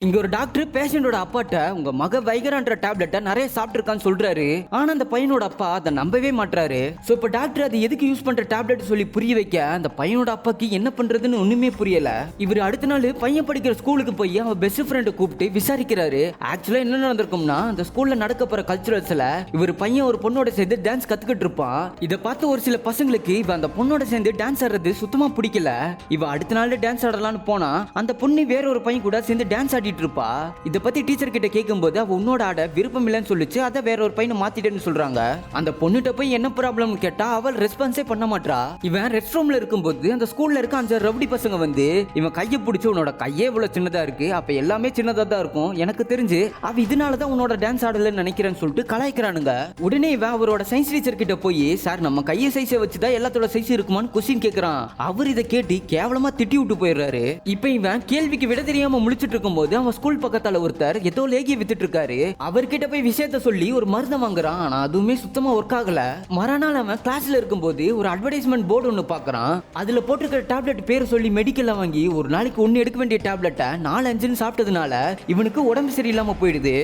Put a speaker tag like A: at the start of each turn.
A: இங்க ஒரு டாக்டர் பேஷண்டோட அப்பாட்ட உங்க மக வைகரான்ற டேப்லெட்டை நிறைய சாப்பிட்டுருக்கான்னு சொல்றாரு. ஆனா அந்த பையனோட அப்பா அதை நம்பவே மாட்டாரு. சோ இப்ப டாக்டர் அது எதுக்கு யூஸ் பண்ற டேப்லெட் சொல்லி புரிய வைக்க அந்த பையனோட அப்பாக்கு என்ன பண்றதுன்னு ஒண்ணுமே புரியல. இவர் அடுத்த நாள் பையன் படிக்கிற ஸ்கூலுக்கு போய் அவன் பெஸ்ட் ஃப்ரெண்டை கூப்பிட்டு விசாரிக்கிறாரு. ஆக்சுவலா என்ன நடந்திருக்கும்னா அந்த ஸ்கூல்ல நடக்க போற கல்ச்சுரல்ஸ்ல இவர் பையன் ஒரு பொண்ணோட சேர்ந்து டான்ஸ் கத்துக்கிட்டு இருப்பான். இதை பார்த்து ஒரு சில பசங்களுக்கு இவ அந்த பொண்ணோட சேர்ந்து டான்ஸ் ஆடுறது சுத்தமா பிடிக்கல. இவ அடுத்த நாள் டான்ஸ் ஆடலான்னு போனா அந்த பொண்ணு வேற ஒரு பையன் கூட சேர்ந்து டான்ஸ் ஆடி இருப்பா. இத பத்தி டீச்சர் கிட்ட கேட்கும்போது அவ உன்னோட ஆட விருப்பம் இல்லைன்னு சொல்லிச்சு. அதை வேற ஒரு பையனை மாத்திட்டேன்னு சொல்றாங்க. அந்த பொண்ணுகிட்ட போய் என்ன ப்ராப்ளம் கேட்டா அவள் ரெஸ்பான்ஸே பண்ண மாட்டா. இவன் ரெஸ்ட் ரூம்ல இருக்கும்போது அந்த ஸ்கூல்ல இருக்க 5 ரவுடி பசங்க வந்து இவன் கையை பிடிச்சி உன்னோட கையே இவ்வளவு சின்னதா இருக்கு, அப்ப எல்லாமே சின்னதா தான் இருக்கும், எனக்கு தெரிஞ்சு அவ இதனாலதான் உன்னோட டான்ஸ் ஆடலன்னு நினைக்கிறேன்னு சொல்லிட்டு கலாய்க்கிறானுங்க. உடனே இவன் அவரோட சயின்ஸ் டீச்சர் கிட்ட போய் சார் நம்ம கையை சைஸை வச்சுதான் எல்லாத்தோட சைஸ் இருக்குமான்னு கொஸ்டின் கேட்கறான். அவர் இதை கேட்டு கேவலமா திட்டி விட்டு போயிடுறாரு. இப்ப இவன் கேள்விக்கு விட தெரியாம முழிச்சிட்டு இருக்கும்போது அவன் ஸ்கூல் பக்கத்தால ஒருத்தர் ஏதோ லேகிய வித்துட்டு இருக்காரு. அவர்கிட்ட போய் விஷயத்த சொல்லி ஒரு மருந்து வாங்குறான். ஆனா அதுவுமே சுத்தமா ஒர்க் ஆகல. மறுநாள் அவன் கிளாஸ்ல இருக்கும்போது ஒரு அட்வர்டைஸ்மெண்ட் போர்டு ஒன்னு பாக்குறான். அதுல போட்டிருக்கிற டேப்லெட் பேர் சொல்லி மெடிக்கல்ல வாங்கி ஒரு நாளைக்கு ஒன்னு எடுக்க வேண்டிய டேப்லெட்டை 4-5 சாப்பிட்டதுனால இவனுக்கு உடம்பு சரியில்லாம போயிடுது.